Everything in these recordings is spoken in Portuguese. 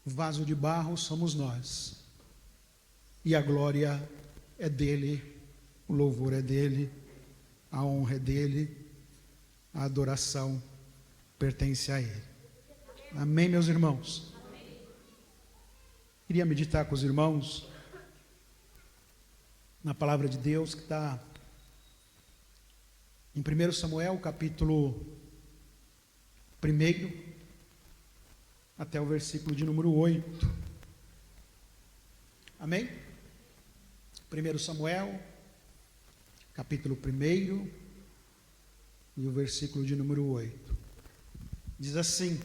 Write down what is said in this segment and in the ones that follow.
O vaso de barro somos nós. E a glória é dele, o louvor é dele, a honra é dele, a adoração pertence a ele. Amém, meus irmãos? Queria meditar com os irmãos na palavra de Deus que está em 1 Samuel, capítulo 1, até o versículo de número 8. Amém? 1 Samuel, capítulo 1, e o versículo de número 8. Diz assim: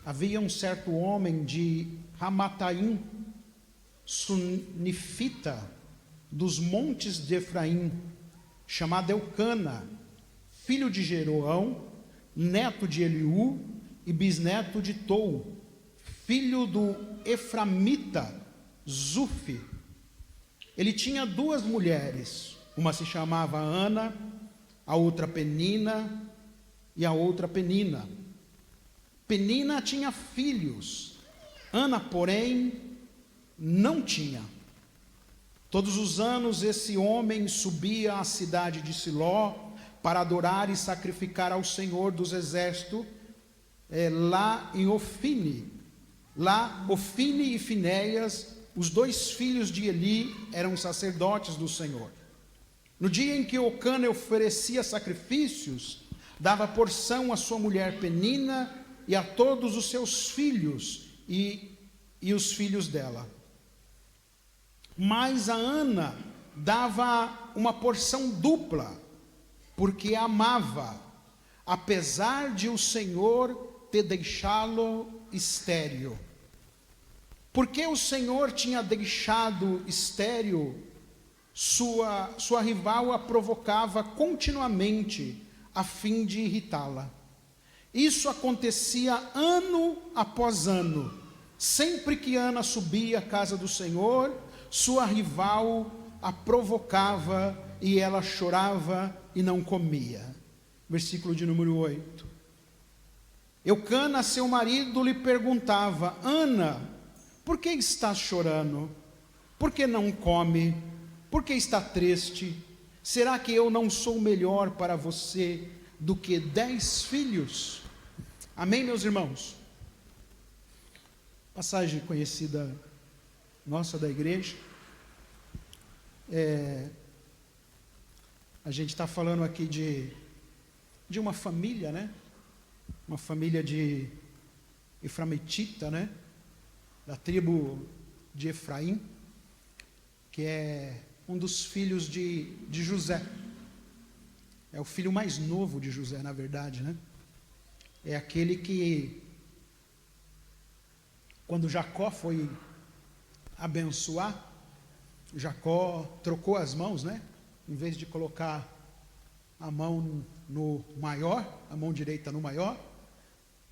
havia um certo homem de Ramataim, sunifita, dos montes de Efraim, chamado Eucana, filho de Jeroão, neto de Eliú e bisneto de Tou, filho do Eframita Zufi. Ele tinha duas mulheres, uma se chamava Ana, a outra Penina e a outra Penina. Penina tinha filhos, Ana, porém, não tinha. Todos os anos esse homem subia à cidade de Siló para adorar e sacrificar ao Senhor dos Exércitos, lá em Ofine. Lá, Ofine e Finéias, os dois filhos de Eli, eram sacerdotes do Senhor. No dia em que Eucana oferecia sacrifícios, dava porção à sua mulher Penina e a todos os seus filhos e os filhos dela. Mas a Ana dava uma porção dupla, porque a amava, apesar de o Senhor ter deixá-lo estéril. Porque o Senhor tinha deixado estéril, sua rival a provocava continuamente, a fim de irritá-la. Isso acontecia ano após ano. Sempre que Ana subia à casa do Senhor, sua rival a provocava e ela chorava e não comia. Versículo de número 8. Eucana, seu marido, lhe perguntava: Ana, por que estás chorando? Por que não come? Por que está triste? Será que eu não sou melhor para você do que 10 filhos? Amém, meus irmãos? Passagem conhecida nossa da igreja. A gente está falando aqui de uma família, né? Uma família de Eframitita, né? Da tribo de Efraim, que é um dos filhos de José. É o filho mais novo de José, na verdade, né? É aquele que, quando Jacó foi abençoar, Jacó trocou as mãos, né? Em vez de colocar a mão no maior, a mão direita no maior,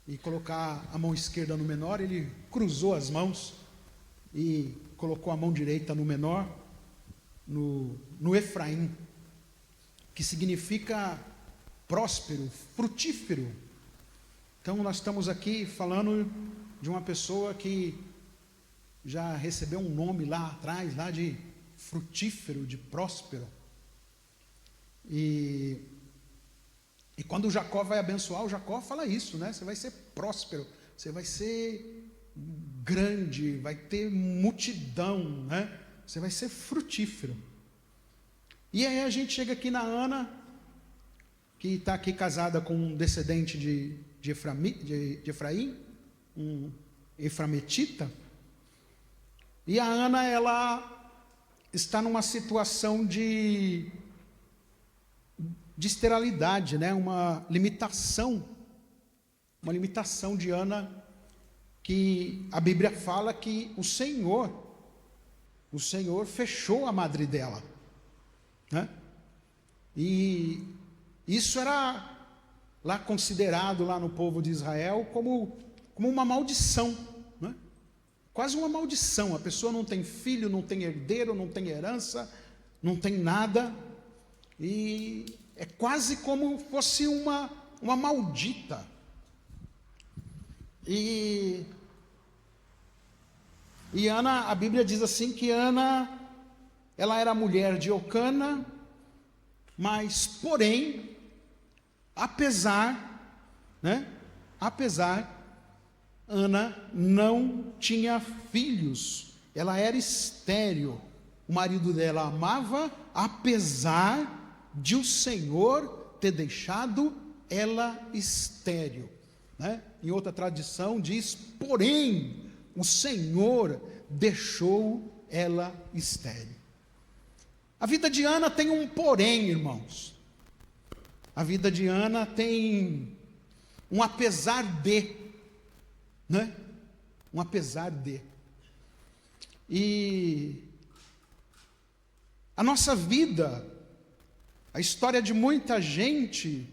e colocar a mão esquerda no menor, ele cruzou as mãos e colocou a mão direita no menor, no Efraim, que significa próspero, frutífero. Então nós estamos aqui falando de uma pessoa que já recebeu um nome lá atrás, lá de frutífero, de próspero. E quando Jacó vai abençoar, o Jacó fala isso, né? Você vai ser próspero, você vai ser grande, vai ter multidão, né? Você vai ser frutífero. E aí a gente chega aqui na Ana, que está aqui casada com um descendente de Efraim, um eframetita. E a Ana, ela está numa situação de esterilidade, né? Uma limitação de Ana, que a Bíblia fala que o Senhor fechou a madre dela, né? E isso era lá considerado lá no povo de Israel como uma maldição, né? Quase uma maldição. A pessoa não tem filho, não tem herdeiro, não tem herança, não tem nada, e é quase como fosse uma maldita. E E Ana, a Bíblia diz assim que Ana, ela era mulher de Eucana, mas porém, apesar, Ana não tinha filhos, ela era estéril. O marido dela amava, apesar de o Senhor ter deixado ela estéril, né? Em outra tradição diz, porém, o Senhor deixou ela estéril. A vida de Ana tem um porém, irmãos. A vida de Ana tem um apesar de, né? Um apesar de. E a nossa vida, a história de muita gente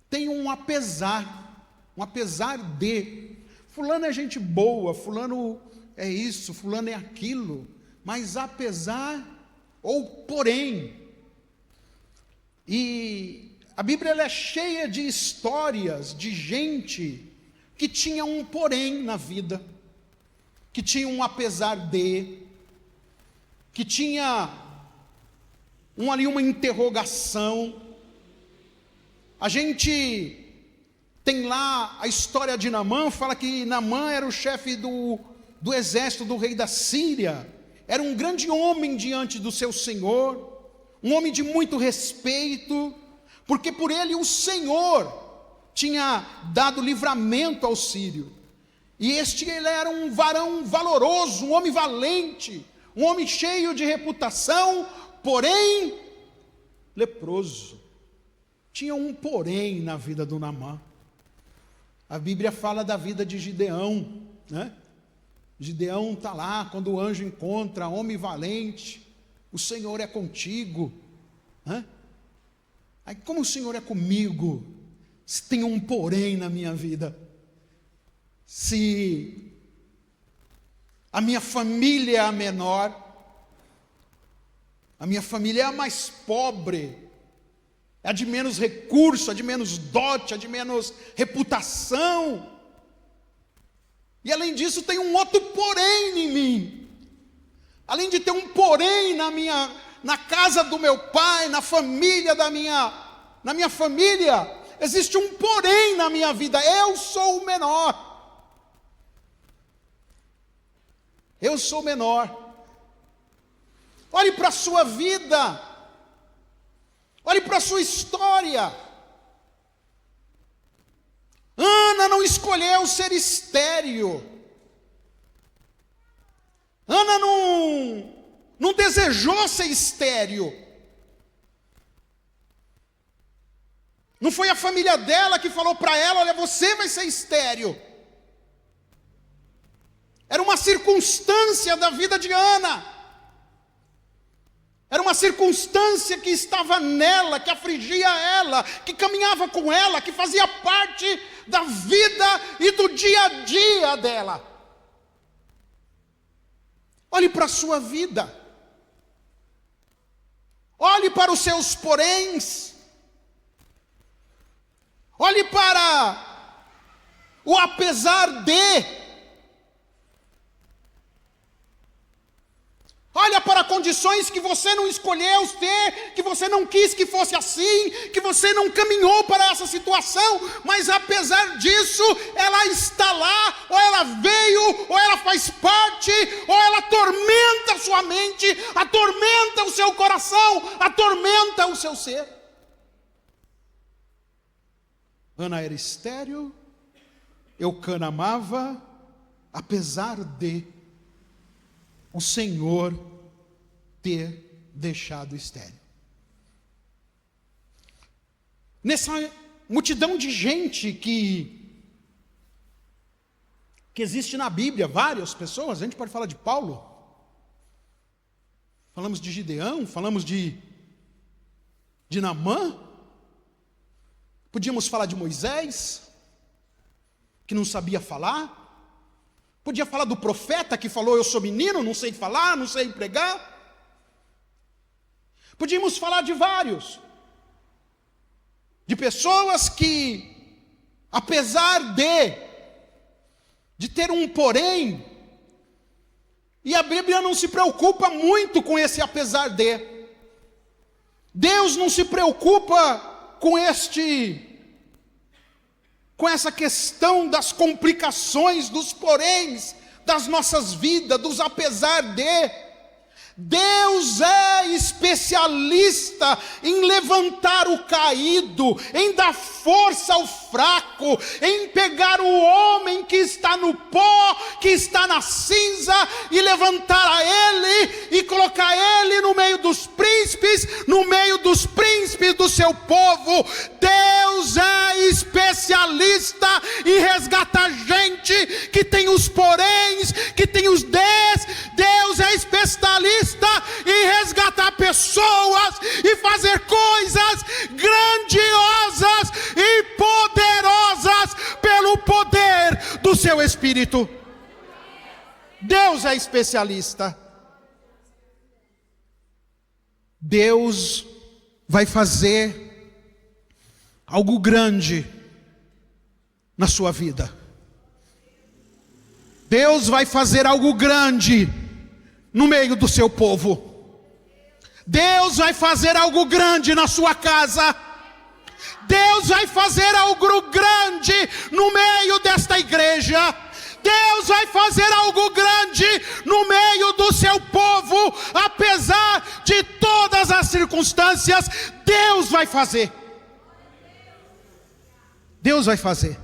tem um apesar de. Fulano é gente boa, fulano é isso, fulano é aquilo, mas apesar ou porém. E a Bíblia ela é cheia de histórias de gente que tinha um porém na vida, que tinha um apesar de, que tinha uma interrogação. A gente tem lá a história de Naamã, fala que Naamã era o chefe do exército do rei da Síria, era um grande homem diante do seu Senhor, um homem de muito respeito, porque por ele o Senhor tinha dado livramento ao sírio. E ele era um varão valoroso, um homem valente, um homem cheio de reputação, porém leproso. Tinha um porém na vida do Naamã. A Bíblia fala da vida de Gideão, né? Gideão está lá, quando o anjo encontra, homem valente, o Senhor é contigo, né? Aí como o Senhor é comigo, se tem um porém na minha vida, se a minha família é a menor, a minha família é a mais pobre, é a de menos recurso, a de menos dote, a de menos reputação. E além disso tem um outro porém em mim. Além de ter um porém na casa do meu pai, na família na minha família, existe um porém na minha vida. Eu sou o menor. Eu sou o menor. Olhe para a sua vida. Olhe para a sua história. Ana não escolheu ser estéril. Ana não desejou ser estéril. Não foi a família dela que falou para ela, olha, você vai ser estéril. Era uma circunstância da vida de Ana. Era uma circunstância que estava nela, que afligia ela, que caminhava com ela, que fazia parte da vida e do dia a dia dela. Olhe para a sua vida. Olhe para os seus poréns. Olhe para o apesar de. Olha para condições que você não escolheu ter, que você não quis que fosse assim, que você não caminhou para essa situação, mas apesar disso, ela está lá, ou ela veio, ou ela faz parte, ou ela atormenta a sua mente, atormenta o seu coração, atormenta o seu ser. Ana era estéril, Eucana amava, apesar de o Senhor ter deixado estéril. Nessa multidão de gente que existe na Bíblia, várias pessoas, a gente pode falar de Paulo, falamos de Gideão, falamos de Naamã, podíamos falar de Moisés, que não sabia falar, podia falar do profeta que falou, eu sou menino, não sei falar, não sei pregar. Podíamos falar de vários. De pessoas que, apesar de ter um porém, E a Bíblia não se preocupa muito com esse apesar de. Deus não se preocupa com essa questão das complicações, dos poréns das nossas vidas, dos apesar de. Deus é especialista em levantar o caído, em dar força ao fraco, em pegar o homem que está no pó, que está na cinza, e levantar a ele, e colocar ele no meio dos príncipes do seu povo. Deus é especialista em resgatar gente que tem os poréns, que tem os des. Deus é especialista em resgatar pessoas e fazer coisas grandiosas e poderosas pelo poder do seu Espírito. Deus é especialista. Deus vai fazer algo grande na sua vida. Deus vai fazer algo grande no meio do seu povo. Deus vai fazer algo grande na sua casa. Deus vai fazer algo grande no meio desta igreja. Deus vai fazer algo grande no meio do seu povo. Apesar de todas as circunstâncias, Deus vai fazer. Deus vai fazer.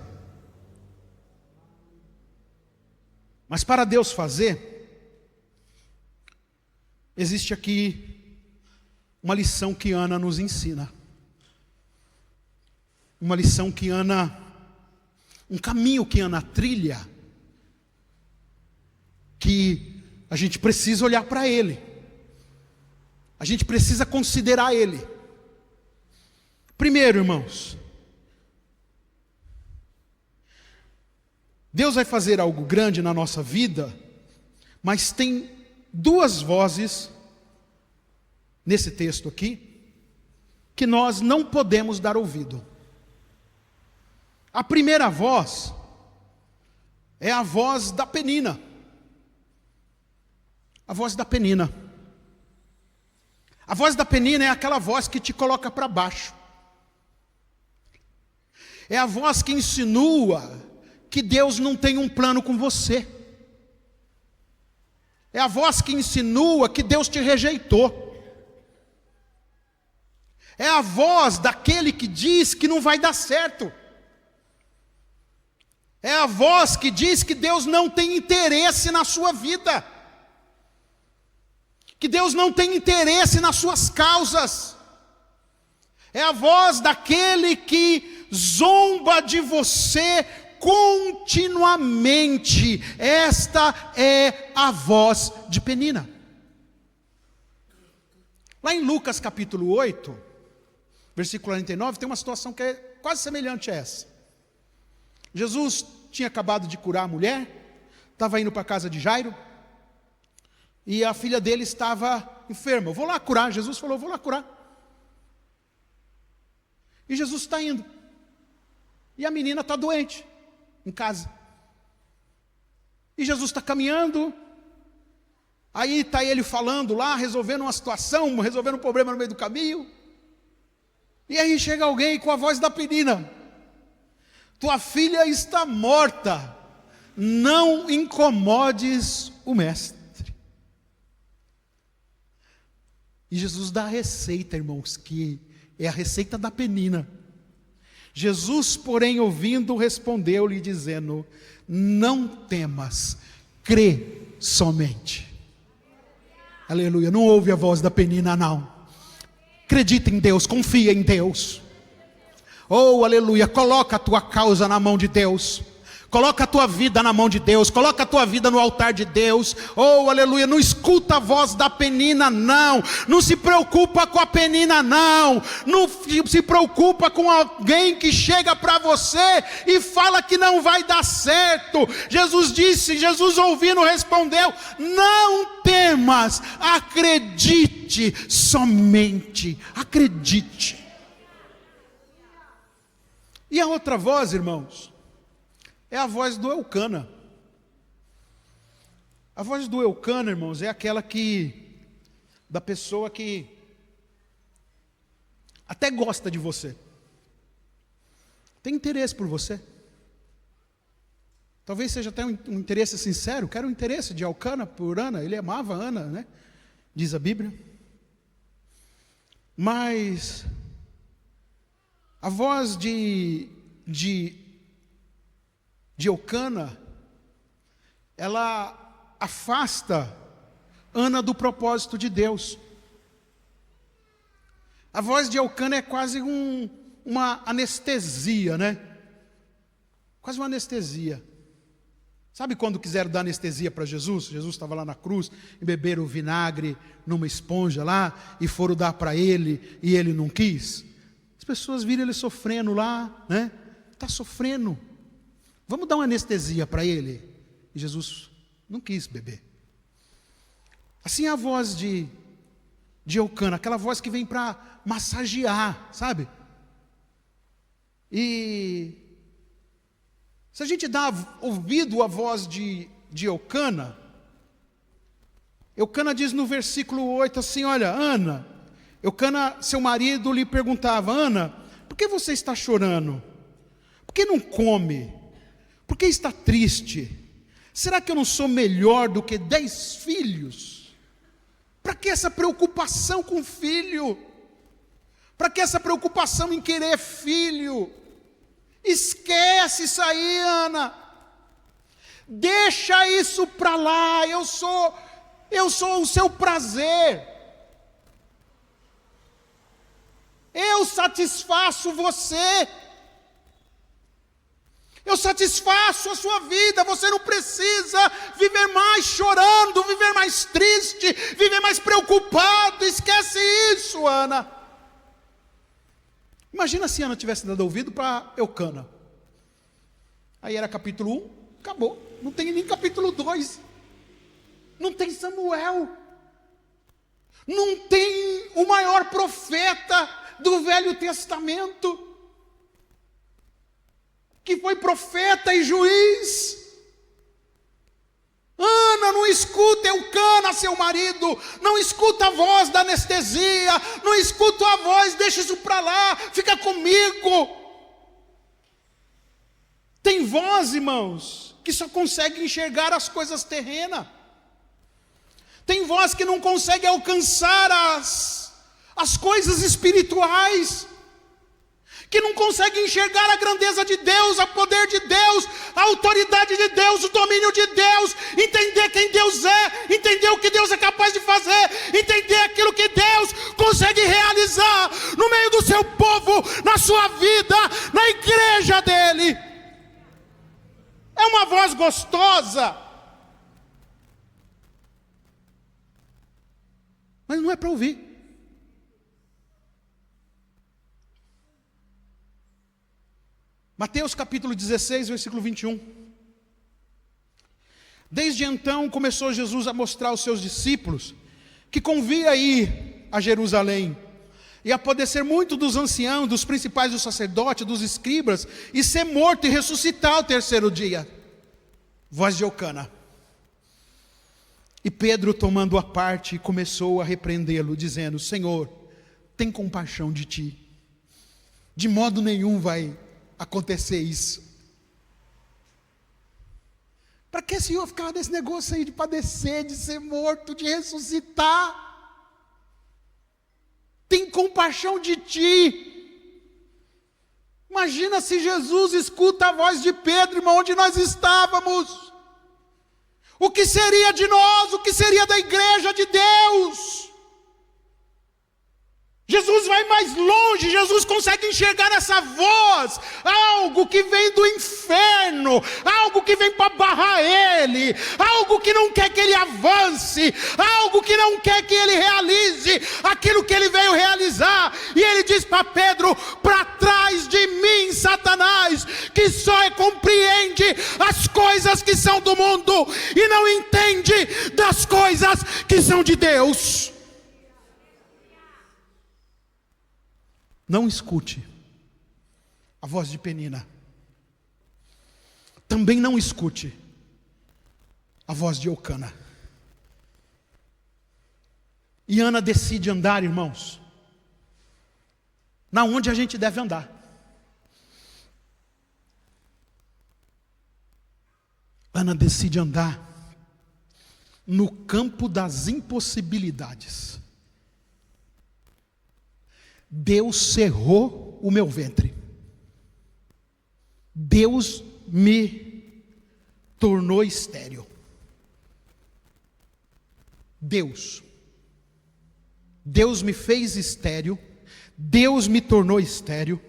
Mas para Deus fazer, existe aqui uma lição que Ana nos ensina. Uma lição que Ana, um caminho que Ana trilha, que a gente precisa olhar para ele. A gente precisa considerar ele. Primeiro, irmãos, Deus vai fazer algo grande na nossa vida, mas tem duas vozes nesse texto aqui que nós não podemos dar ouvido. A primeira voz é a voz da Penina. A voz da Penina. A voz da Penina é aquela voz que te coloca para baixo. É a voz que insinua que Deus não tem um plano com você. É a voz que insinua que Deus te rejeitou. É a voz daquele que diz que não vai dar certo. É a voz que diz que Deus não tem interesse na sua vida. Que Deus não tem interesse nas suas causas. É a voz daquele que zomba de você continuamente. Esta é a voz de Penina. Lá em Lucas capítulo 8, versículo 49, tem uma situação que é quase semelhante a essa. Jesus tinha acabado de curar a mulher, estava indo para a casa de Jairo, e a filha dele estava enferma. Eu vou lá curar. Jesus falou, vou lá curar. E Jesus está indo. E a menina está doente, em casa. E Jesus está caminhando. Aí está ele falando lá, resolvendo uma situação, resolvendo um problema no meio do caminho. E aí chega alguém com a voz da Penina. Tua filha está morta. Não incomodes o mestre. E Jesus dá a receita, irmãos, que é a receita da Penina. Jesus, porém, ouvindo, respondeu-lhe, dizendo: não temas, crê somente. Aleluia, não ouve a voz da Penina, não. Acredita em Deus, confia em Deus. Oh, aleluia, coloca a tua causa na mão de Deus. Coloca a tua vida na mão de Deus. Coloca a tua vida no altar de Deus. Oh, aleluia, não escuta a voz da Penina, não. Não se preocupa com a Penina, não. Não se preocupa com alguém que chega para você e fala que não vai dar certo. Jesus disse, Jesus ouvindo respondeu: não temas, acredite somente. Acredite. E a outra voz, irmãos, é a voz do Elcana. A voz do Eucana, irmãos, é aquela da pessoa que até gosta de você, tem interesse por você. Talvez seja até um interesse sincero. Quero o interesse de Elcana por Ana. Ele amava Ana, né? Diz a Bíblia. Mas a voz de Elcana, ela afasta Ana do propósito de Deus. A voz de Elcana é quase uma anestesia, né? Quase uma anestesia. Sabe quando quiseram dar anestesia para Jesus? Jesus estava lá na cruz e beberam vinagre numa esponja lá e foram dar para ele e ele não quis. As pessoas viram ele sofrendo lá, né? Está sofrendo. Vamos dar uma anestesia para ele. E Jesus não quis beber. Assim é a voz de Elcana, aquela voz que vem para massagear, sabe? E se a gente dá ouvido à voz de Elcana, Elcana diz no versículo 8 assim, olha, Ana, Elcana, seu marido, lhe perguntava, Ana, por que você está chorando? Por que não come? Por que está triste? Será que eu não sou melhor do que 10 filhos? Para que essa preocupação com filho? Para que essa preocupação em querer filho? Esquece isso aí, Ana. Deixa isso para lá. Eu sou o seu prazer. Eu satisfaço você. Eu satisfaço a sua vida. Você não precisa viver mais chorando, viver mais triste, viver mais preocupado. Esquece isso, Ana. Imagina se Ana tivesse dado ouvido para Elcana. Aí era capítulo 1, acabou. Não tem nem capítulo 2. Não tem Samuel. Não tem o maior profeta do Velho Testamento, que foi profeta e juiz. Ana, não escuta Elcana, seu marido, não escuta a voz da anestesia, não escuta a voz, deixa isso para lá, fica comigo. Tem voz, irmãos, que só consegue enxergar as coisas terrenas. Tem voz que não consegue alcançar as coisas espirituais, que não consegue enxergar a grandeza de Deus, o poder de Deus, a autoridade de Deus, o domínio de Deus, entender quem Deus é, entender o que Deus é capaz de fazer, entender aquilo que Deus consegue realizar no meio do seu povo, na sua vida, na igreja dele. É uma voz gostosa, mas não é para ouvir. Mateus capítulo 16, versículo 21. Desde então começou Jesus a mostrar aos seus discípulos que convia ir a Jerusalém e a padecer muito dos anciãos, dos principais dos sacerdotes, dos escribas, e ser morto e ressuscitar ao terceiro dia. Voz de Elcana. E Pedro, tomando a parte, começou a repreendê-lo, dizendo, Senhor, tem compaixão de ti. De modo nenhum vai acontecer isso. Para que o Senhor ficar nesse negócio aí de padecer, de ser morto, de ressuscitar? Tem compaixão de ti. Imagina se Jesus escuta a voz de Pedro, irmão, onde nós estávamos. O que seria de nós? O que seria da igreja de Deus? Jesus vai mais longe, Jesus consegue enxergar nessa voz algo que vem do inferno, algo que vem para barrar ele, algo que não quer que ele avance, algo que não quer que ele realize aquilo que ele veio realizar. E ele diz para Pedro, para trás de mim, Satanás, que só compreende as coisas que são do mundo e não entende das coisas que são de Deus. Não escute a voz de Penina. Também não escute a voz de Elcana. E Ana decide andar, irmãos, na onde a gente deve andar. Ana decide andar no campo das impossibilidades. Deus cerrou o meu ventre. Deus me tornou estéril. Deus me fez estéril. Deus me tornou estéril.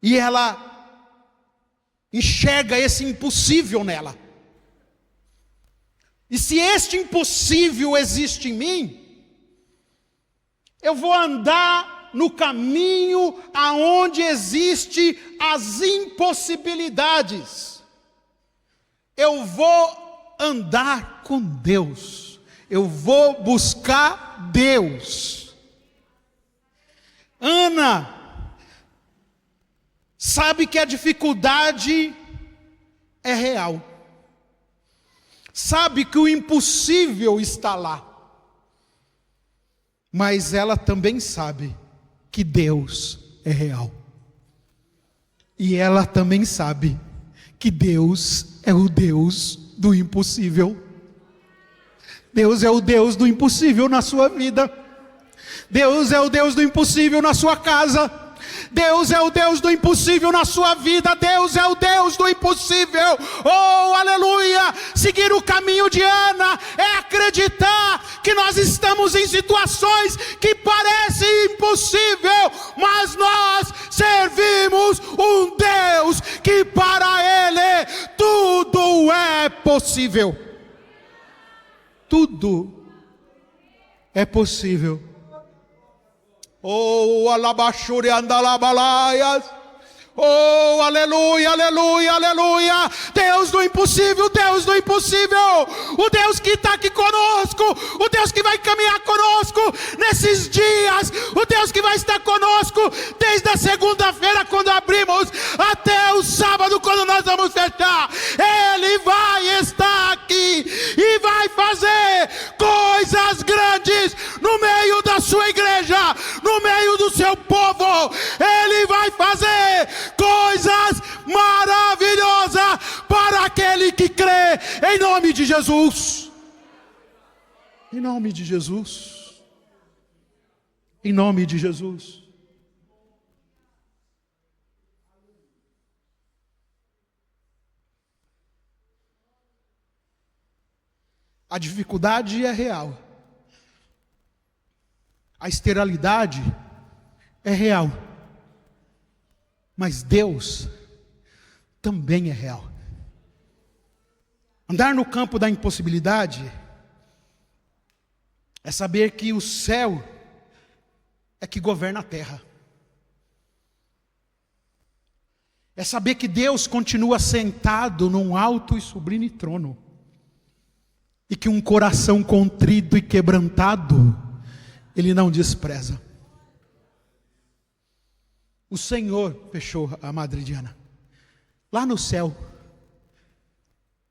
E ela enxerga esse impossível nela. E se este impossível existe em mim, eu vou andar no caminho aonde existe as impossibilidades. Eu vou andar com Deus. Eu vou buscar Deus. Ana sabe que a dificuldade é real. Sabe que o impossível está lá. Mas ela também sabe que Deus é real. E ela também sabe que Deus é o Deus do impossível. Deus é o Deus do impossível na sua vida. Deus é o Deus do impossível na sua casa. Deus é o Deus do impossível na sua vida. Deus é o Deus do impossível. Oh, aleluia! Seguir o caminho de Ana é acreditar que nós estamos em situações que parecem impossível, mas nós servimos um Deus que para Ele tudo é possível. Tudo é possível. Oh, alabashure andalabalaias. Oh, aleluia, aleluia, aleluia. Deus do impossível, Deus do impossível. O Deus que está aqui conosco. O Deus que vai caminhar conosco nesses dias. O Deus que vai estar conosco desde a segunda-feira quando abrimos até o sábado quando nós vamos fechar. Ele vai estar aqui e vai fazer coisas grandes no meio da sua igreja, no meio do seu povo. Ele vai fazer coisas maravilhosas para aquele que crê, em nome de Jesus. Em nome de Jesus. Em nome de Jesus. A dificuldade é real. A esterilidade é real. Mas Deus também é real. Andar no campo da impossibilidade é saber que o céu é que governa a terra. É saber que Deus continua sentado num alto e sublime trono. E que um coração contrito e quebrantado Ele não despreza. O Senhor fechou a Madre Diana. Lá no céu.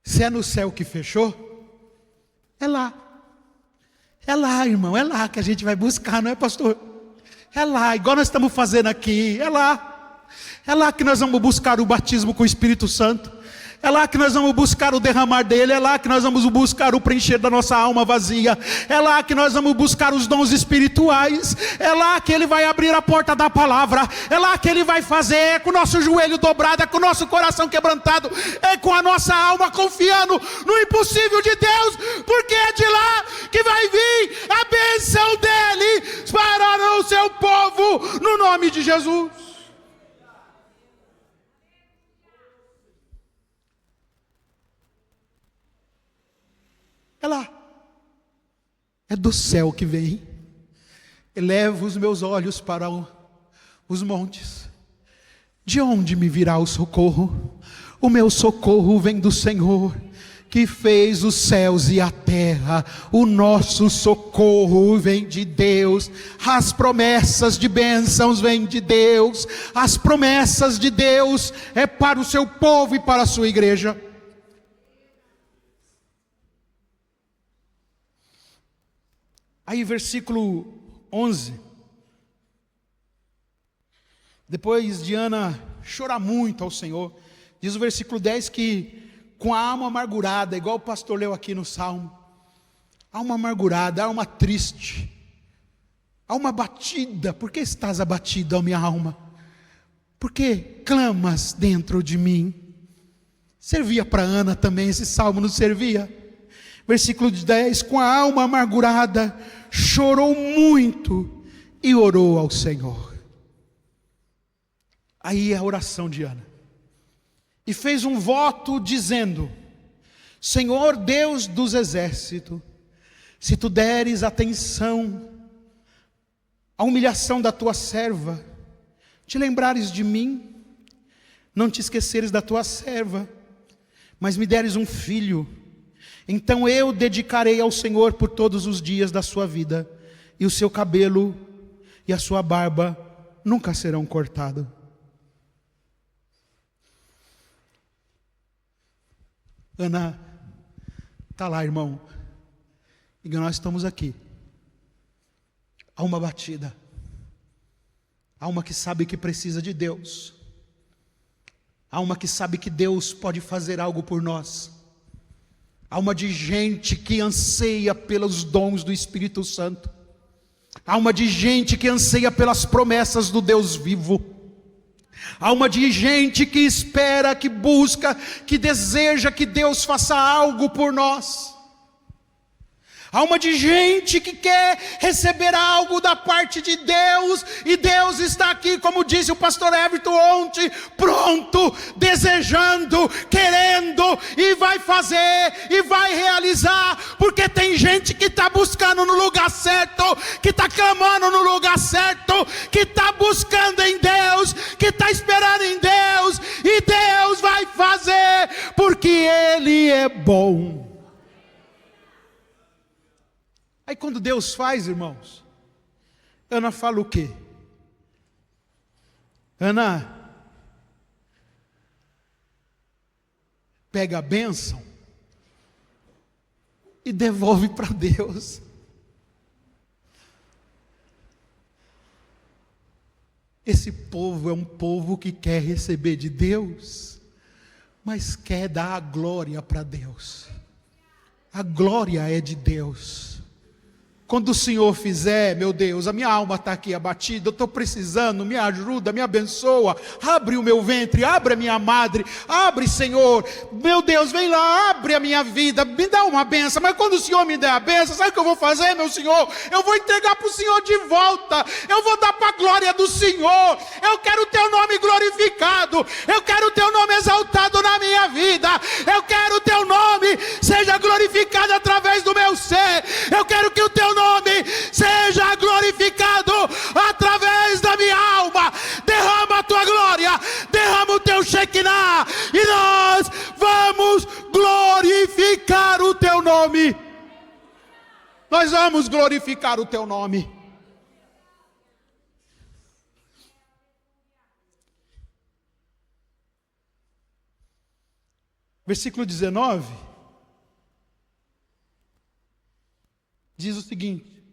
Se é no céu que fechou, é lá. É lá, irmão, é lá que a gente vai buscar, não é, pastor? É lá, igual nós estamos fazendo aqui, é lá. É lá que nós vamos buscar o batismo com o Espírito Santo. É lá que nós vamos buscar o derramar dele. É lá que nós vamos buscar o preencher da nossa alma vazia. É lá que nós vamos buscar os dons espirituais. É lá que ele vai abrir a porta da palavra. É lá que ele vai fazer, com o nosso joelho dobrado, é com o nosso coração quebrantado, é com a nossa alma confiando no impossível de Deus, porque é de lá que vai vir a bênção dele para o seu povo, no nome de Jesus. É lá. É do céu que vem. Elevo os meus olhos para os montes. De onde me virá o socorro? O meu socorro vem do Senhor, que fez os céus e a terra. O nosso socorro vem de Deus. As promessas de bênçãos vêm de Deus. As promessas de Deus é para o seu povo e para a sua igreja. Aí versículo 11. Depois de Ana chorar muito ao Senhor, diz o versículo 10 que com a alma amargurada, igual o pastor leu aqui no Salmo, alma amargurada, alma triste, alma abatida. Por que estás abatida, ó minha alma? Por que clamas dentro de mim? Servia para Ana também, esse salmo não servia? Versículo 10, com a alma amargurada, chorou muito e orou ao Senhor. Aí a oração de Ana. E fez um voto dizendo: Senhor Deus dos exércitos, se tu deres atenção à humilhação da tua serva, te lembrares de mim, não te esqueceres da tua serva, mas me deres um filho, então eu dedicarei ao Senhor por todos os dias da sua vida, e o seu cabelo e a sua barba nunca serão cortados. Ana está lá, irmão, e nós estamos aqui, alma batida, alma que sabe que precisa de Deus, alma que sabe que Deus pode fazer algo por nós, alma de gente que anseia pelos dons do Espírito Santo, alma de gente que anseia pelas promessas do Deus vivo, alma de gente que espera, que busca, que deseja que Deus faça algo por nós, alma de gente que quer receber algo da parte de Deus, e Deus está aqui, como disse o pastor Everton ontem, pronto, desejando, querendo, e vai fazer, e vai realizar, porque tem gente que está buscando no lugar certo, que está clamando no lugar certo, que está buscando em Deus, que está esperando em Deus, e Deus vai fazer, porque Ele é bom. Aí quando Deus faz, irmãos, Ana fala o quê? Ana pega a bênção e devolve para Deus. Esse povo é um povo que quer receber de Deus, mas quer dar a glória para Deus. A glória é de Deus. Quando o Senhor fizer, meu Deus, a minha alma está aqui abatida, eu estou precisando, me ajuda, me abençoa, abre o meu ventre, abre a minha madre, abre, Senhor, meu Deus, vem lá, abre a minha vida, me dá uma benção. Mas quando o Senhor me der a benção, sabe o que eu vou fazer, meu Senhor? Eu vou entregar para o Senhor de volta, eu vou dar para a glória do Senhor, eu quero o teu nome glorificado, eu quero o teu nome exaltado na minha vida, eu quero o teu nome seja glorificado através do meu ser, eu quero que o teu nome seja glorificado através da minha alma. Derrama a tua glória, derrama o teu Shekinah, e nós vamos glorificar o teu nome. Nós vamos glorificar o teu nome. Versículo 19 diz o seguinte: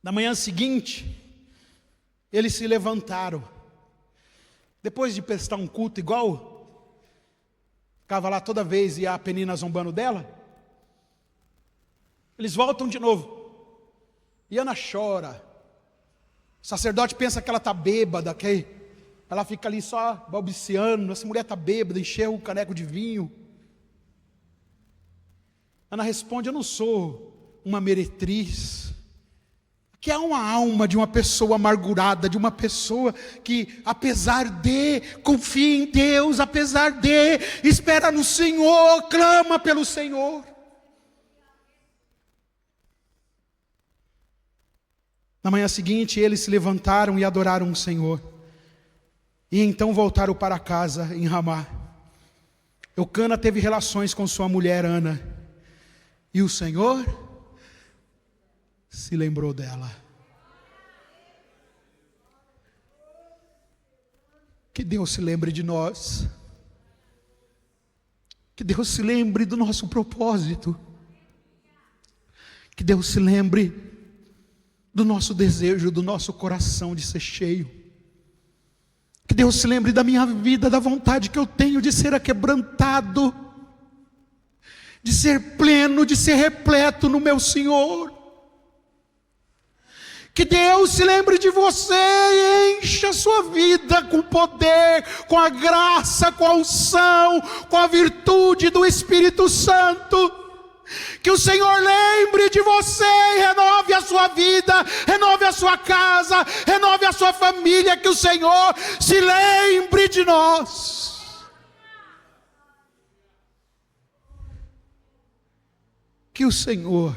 na manhã seguinte, eles se levantaram, depois de prestar um culto igual, ficava lá toda vez e a Penina zombando dela, eles voltam de novo, e Ana chora, o sacerdote pensa que ela está bêbada, que ela fica ali só balbuciando, essa mulher está bêbada, encheu o caneco de vinho. Ana responde: eu não sou uma meretriz. Que é uma alma de uma pessoa amargurada, de uma pessoa que, apesar de, confia em Deus, apesar de, espera no Senhor, clama pelo Senhor. Na manhã seguinte, eles se levantaram e adoraram o Senhor, e então voltaram para casa em Ramá. Eucana teve relações com sua mulher Ana, e o Senhor se lembrou dela. Que Deus se lembre de nós. Que Deus se lembre do nosso propósito. Que Deus se lembre do nosso desejo, do nosso coração de ser cheio. Que Deus se lembre da minha vida, da vontade que eu tenho de ser aquebrantado, de ser pleno, de ser repleto no meu Senhor. Que Deus se lembre de você e encha a sua vida com poder, com a graça, com a unção, com a virtude do Espírito Santo. Que o Senhor lembre de você e renove a sua vida, renove a sua casa, renove a sua família. Que o Senhor se lembre de nós. Que o Senhor,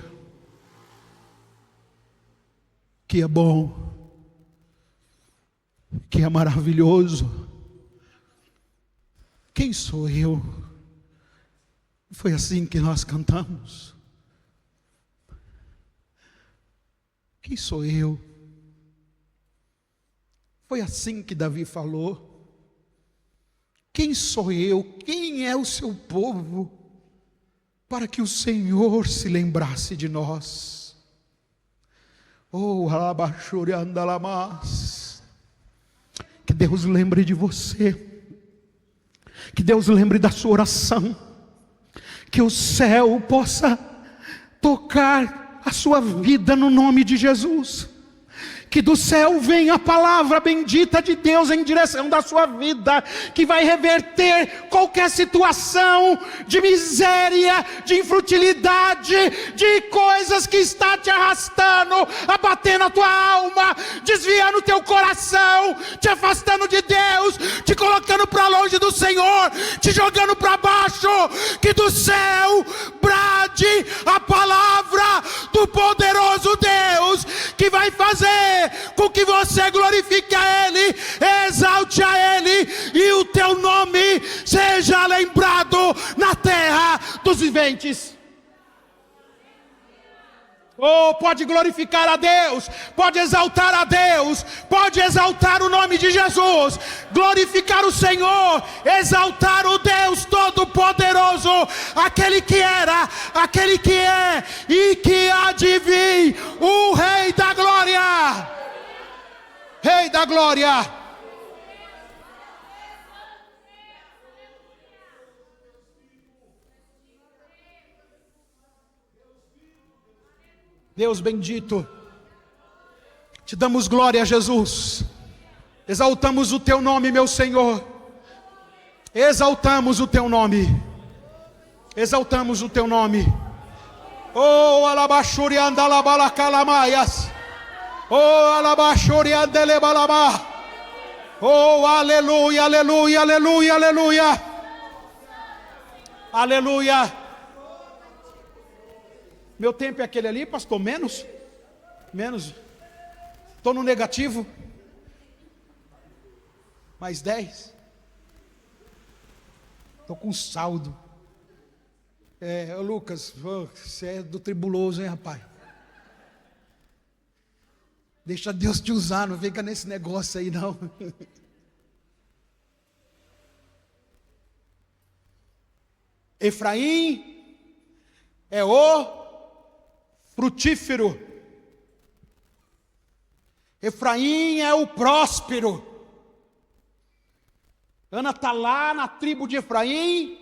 que é bom, que é maravilhoso. Quem sou eu? Foi assim que nós cantamos. Quem sou eu? Foi assim que Davi falou. Quem sou eu? Quem é o seu povo? Para que o Senhor se lembrasse de nós. Oh, alabachore andalamas. Que Deus lembre de você. Que Deus lembre da sua oração. Que o céu possa tocar a sua vida no nome de Jesus. Que do céu venha a palavra bendita de Deus em direção da sua vida, que vai reverter qualquer situação de miséria, de infrutilidade, de coisas que está te arrastando, abatendo a tua alma, desviando o teu coração, te afastando de Deus, te colocando para longe do Senhor, te jogando para baixo. Que do céu brade a palavra do poderoso Deus, que vai fazer com que você glorifique a Ele, exalte a Ele, e o teu nome seja lembrado na terra dos viventes. Oh, pode glorificar a Deus, pode exaltar a Deus, pode exaltar o nome de Jesus, glorificar o Senhor, exaltar o Deus Todo-Poderoso, aquele que era, aquele que é e que há de vir, o Rei da Glória. Rei da Glória. Deus bendito, te damos glória, Jesus. Exaltamos o teu nome, meu Senhor. Exaltamos o teu nome. Exaltamos o teu nome. Oh, alabachuri andalabalacalamayas. Oh, alabachuri andelebalama. Oh, aleluia, aleluia, aleluia, aleluia. Aleluia. Meu tempo é aquele ali, pastor? Menos? Estou no negativo. Mais 10. Estou com saldo. Lucas, você é do tribuloso, hein, rapaz? Deixa Deus te usar, não fica nesse negócio aí, não. Efraim é o frutífero. Efraim é o próspero. Ana está lá na tribo de Efraim,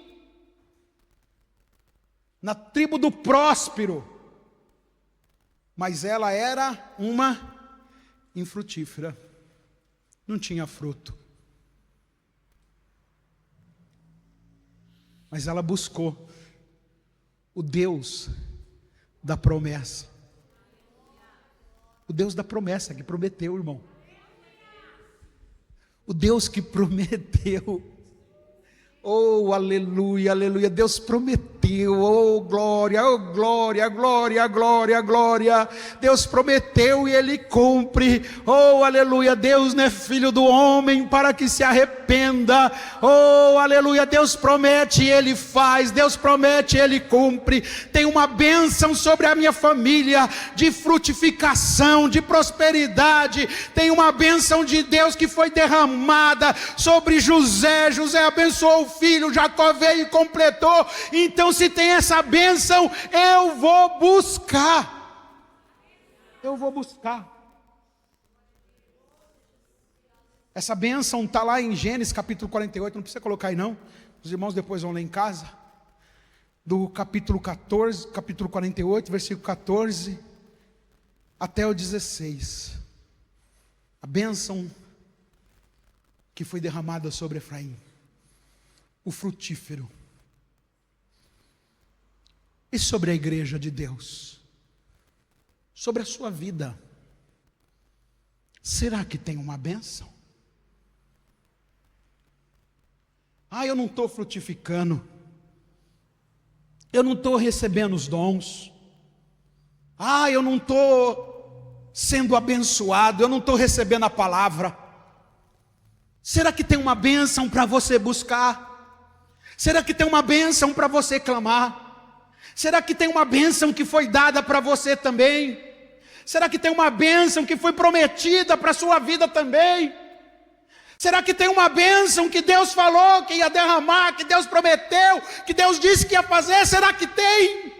na tribo do próspero, mas ela era uma infrutífera, não tinha fruto. Mas ela buscou o Deus da promessa. O Deus da promessa que prometeu, irmão. O Deus que prometeu. Oh, aleluia, aleluia. Deus prometeu. Oh, glória, oh, glória, glória, glória, glória. Deus prometeu e Ele cumpre. Oh, aleluia. Deus não é filho do homem para que se arrependa. Oh, aleluia. Deus promete e Ele faz. Deus promete e Ele cumpre. Tem uma bênção sobre a minha família de frutificação, de prosperidade. Tem uma bênção de Deus que foi derramada sobre José. José abençoou o filho, Jacó veio e completou. Então, se tem essa bênção, eu vou buscar. eu vou buscar. Essa bênção está lá em Gênesis capítulo 48, não precisa colocar aí não. Os irmãos depois vão ler em casa. Do capítulo 14, capítulo 48, versículo 14 até o 16. A bênção que foi derramada sobre Efraim, o frutífero. E sobre a igreja de Deus, sobre a sua vida, será que tem uma bênção? Eu não estou frutificando, eu não estou recebendo os dons, eu não estou sendo abençoado, eu não estou recebendo a palavra. Será que tem uma bênção para você buscar? Será que tem uma bênção para você clamar? Será que tem uma bênção que foi dada para você também? Será que tem uma bênção que foi prometida para a sua vida também? Será que tem uma bênção que Deus falou que ia derramar, que Deus prometeu, que Deus disse que ia fazer? Será que tem?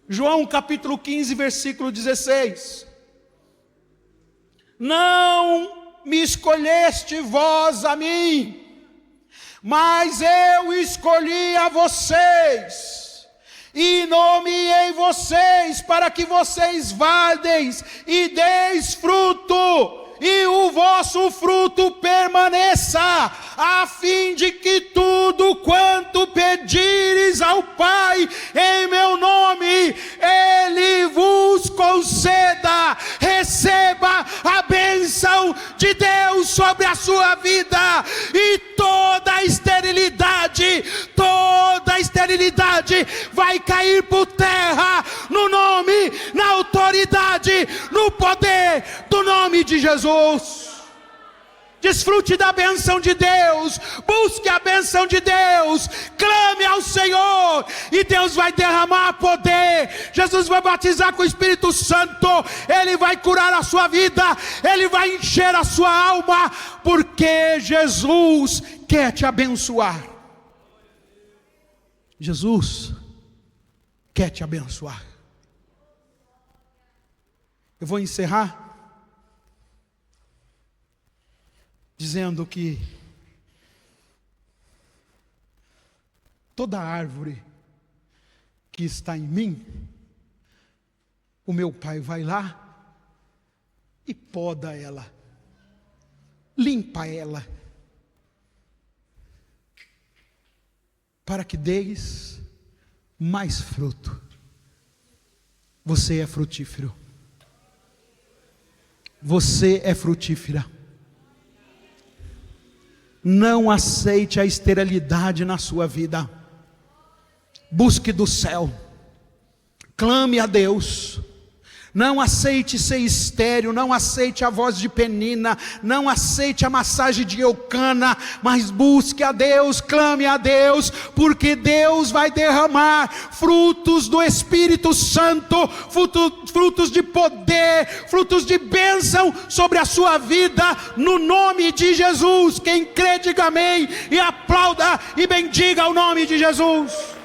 João capítulo 15, versículo 16. Não me escolheste vós a mim, mas eu escolhi a vocês, e nomeei vocês para que vocês vades e deis fruto, e o vosso fruto permaneça, a fim de que tudo quanto pedires ao Pai em meu nome, Ele vos conceda. Receba a bênção de Deus sobre a sua vida, e toda esterilidade vai cair por terra, no nome, na autoridade, no poder do nome de Jesus. Desfrute da bênção de Deus, busque a bênção de Deus, clame ao Senhor, e Deus vai derramar poder. Jesus vai batizar com o Espírito Santo, Ele vai curar a sua vida, Ele vai encher a sua alma, porque Jesus quer te abençoar. Jesus quer te abençoar. Eu vou encerrar dizendo que toda árvore que está em mim, o meu Pai vai lá e poda ela, limpa ela, para que deis mais fruto. Você é frutífero. Você é frutífera. Não aceite a esterilidade na sua vida. Busque do céu. Clame a Deus. Não aceite ser estéril, não aceite a voz de Penina, não aceite a massagem de Eucana, mas busque a Deus, clame a Deus, porque Deus vai derramar frutos do Espírito Santo, frutos de poder, frutos de bênção sobre a sua vida, no nome de Jesus. Quem crê, diga amém, e aplauda e bendiga o nome de Jesus.